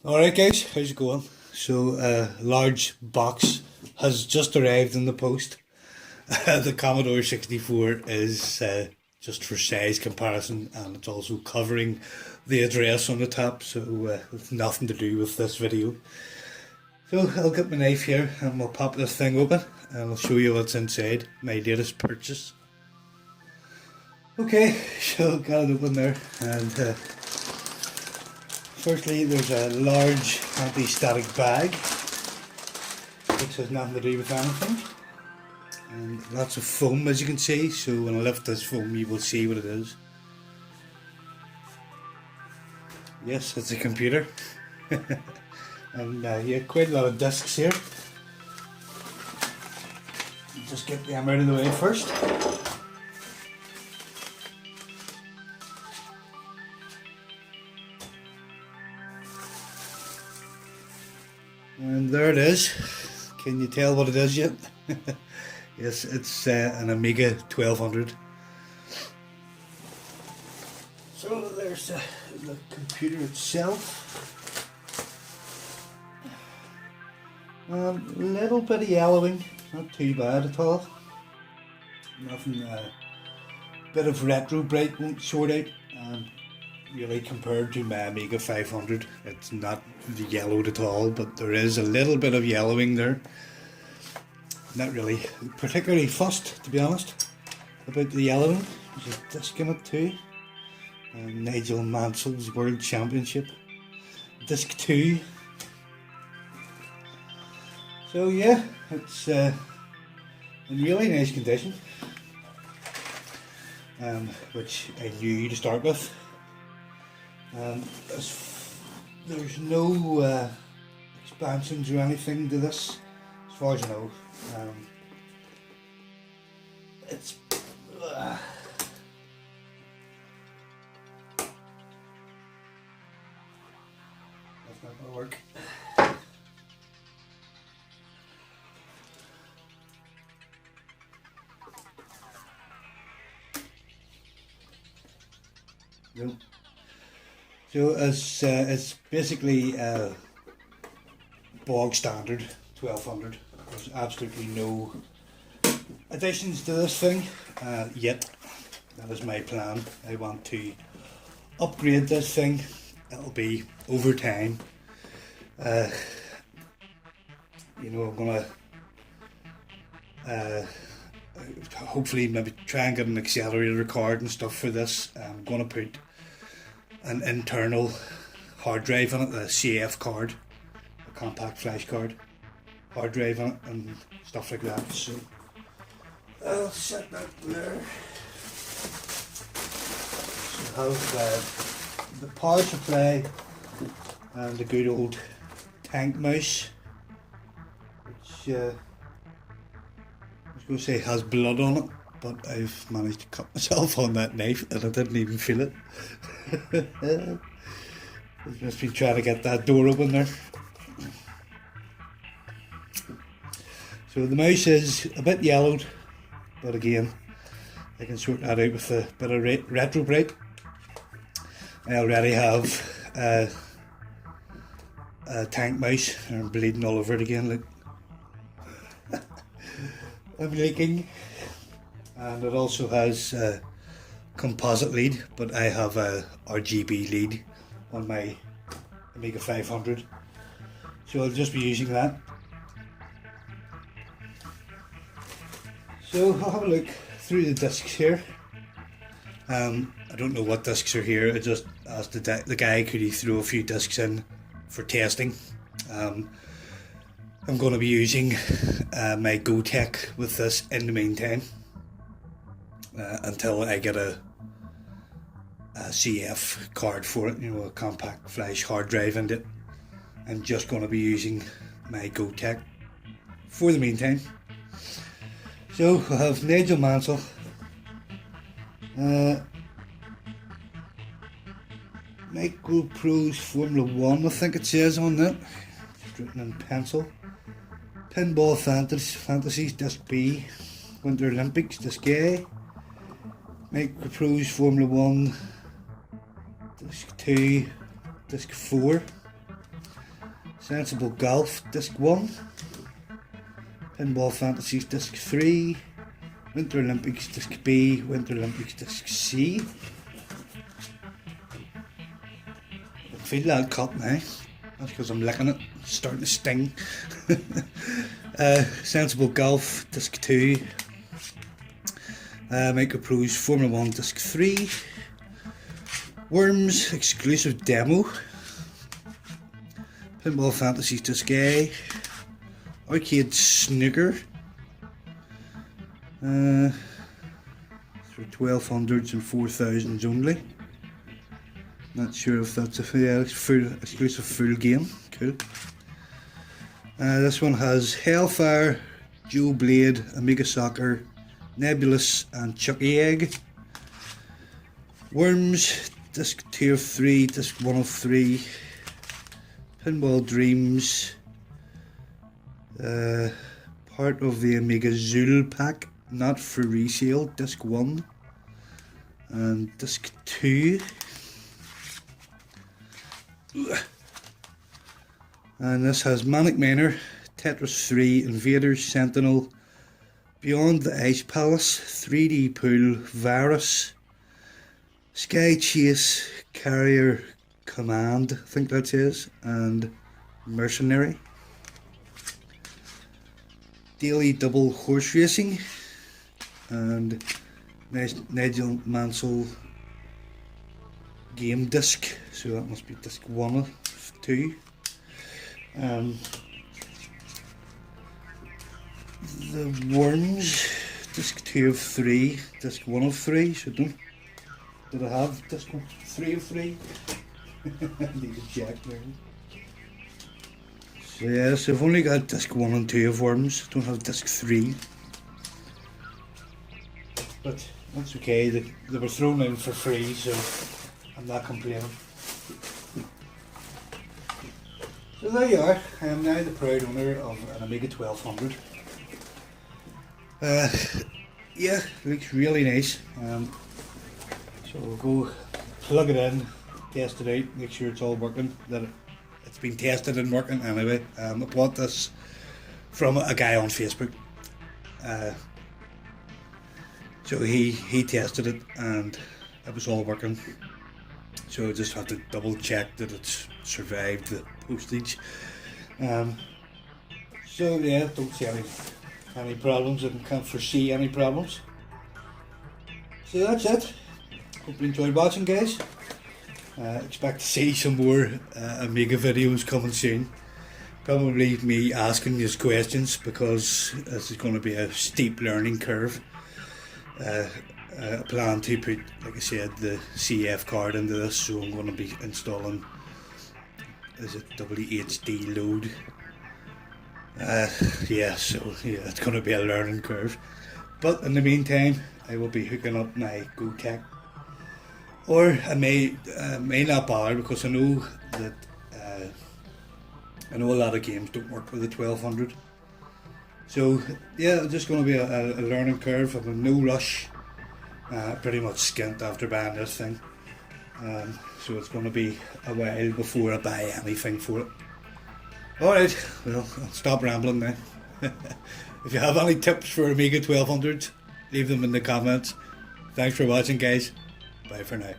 Alright guys, how's it going? So a large box has just arrived in the post. The Commodore 64 is just for size comparison, and it's also covering the address on the top, so it's nothing to do with this video. So I'll get my knife here and we'll pop this thing open and I'll show you what's inside, my latest purchase. Okay, so got it open there, and firstly, there's a large anti-static bag, which has nothing to do with anything, and lots of foam, as you can see. So when I lift this foam, you will see what it is. Yes, it's a computer. And yeah, quite a lot of discs here. Just get them out of the way first. And there it is. Can you tell what it is yet? Yes, it's an Amiga 1200. So there's the computer itself. A little bit of yellowing, not too bad at all. Nothing, bit of retro bright won't sort out. Really, compared to my Amiga 500, it's not yellowed at all, but there is a little bit of yellowing there. Not really particularly fussed, to be honest, about the yellowing. There's a disc in it too. Nigel Mansell's World Championship. Disc 2. So yeah, it's in really nice condition, which I knew to start with. There's no expansions or anything to this, as far as I know. It's that's not going to work. No. So it's basically bog standard 1200. There's absolutely no additions to this thing yet. That is my plan. I want to upgrade this thing. It'll be over time. You know, I'm gonna hopefully maybe try and get an accelerator card and stuff for this. I'm gonna put an internal hard drive on it, a CF card, a compact flash card, hard drive on it and stuff like that. So I'll set that there. So I have the power supply and the good old tank mouse, which I was going to say has blood on it, but I've managed to cut myself on that knife and I didn't even feel it. I've just been trying to get that door open there. So the mouse is a bit yellowed, but again, I can sort that out with a bit of retro bright. I already have a tank mouse and I'm bleeding all over it again. Look, I'm leaking. And it also has a composite lead, but I have a RGB lead on my Amiga 500, so I'll just be using that. So I'll have a look through the discs here. I don't know what discs are here. I just asked the guy could he throw a few discs in for testing. I'm going to be using my Gotek with this in the meantime. Until I get a CF card for it, you know, a compact flash hard drive in it. I'm just going to be using my Gotek for the meantime. So I have Nigel Mansell, Microprose Formula 1, I think it says on that, just written in pencil. Pinball Fantasies Disc B, Winter Olympics Disc A, Microprose Formula 1 Disc 2, Disc 4, Sensible Golf Disc 1, Pinball Fantasies Disc 3, Winter Olympics Disc B, Winter Olympics Disc C. I feel that cut now, that's because I'm licking it, it's starting to sting. Sensible Golf Disc 2, Microprose Formula 1 Disc 3, Worms Exclusive Demo, Pinball Fantasies Disc A, Arcade Snooker, for 1200s and 4000s only. Not sure if that's a full exclusive full game. Cool. This one has Hellfire, Dual Blade, Amiga Soccer, Nebulous and Chucky Egg. Worms Disc 2 of 3, Disc 1 of 3, Pinball Dreams, part of the Amiga Zool pack, not for resale, Disc 1 and Disc 2. And this has Manic Miner, Tetris 3, Invaders, Sentinel, Beyond the Ice Palace, 3D Pool, Virus, Sky Chase, Carrier Command, I think that is, and Mercenary. Daily Double Horse Racing, and Nigel Mansell Game Disc, so that must be Disc 1 of 2. The Worms, Disc 2 of 3, Disc 1 of 3, did I have Disc 3 of 3? Need to check there. So yes, I've only got Disc 1 and 2 of Worms, don't have Disc 3. But that's okay, they were thrown in for free, so I'm not complaining. So there you are, I am now the proud owner of an Amiga 1200. Yeah, looks really nice. So we'll go plug it in, test it out, make sure it's all working, that it's been tested and working anyway. I bought this from a guy on Facebook. So he tested it and it was all working. So I just have to double check that it's survived the postage. So yeah, don't see any problems and can't foresee any problems. So that's it. Hope you enjoyed watching, guys. Expect to see some more Amiga videos coming soon. Probably me asking these questions because this is going to be a steep learning curve. I plan to put, like I said, the CF card into this, so I'm going to be installing, is it WHD load? Yeah, so yeah, it's going to be a learning curve. But in the meantime, I will be hooking up my GoTech, or I may not bother because I know that I know a lot of games don't work with the 1200. So yeah, it's just going to be a learning curve. I'm in no rush. Pretty much skint after buying this thing. So it's going to be a while before I buy anything for it. Alright, well, I'll stop rambling now. If you have any tips for Amiga 1200, leave them in the comments. Thanks for watching, guys. Bye for now.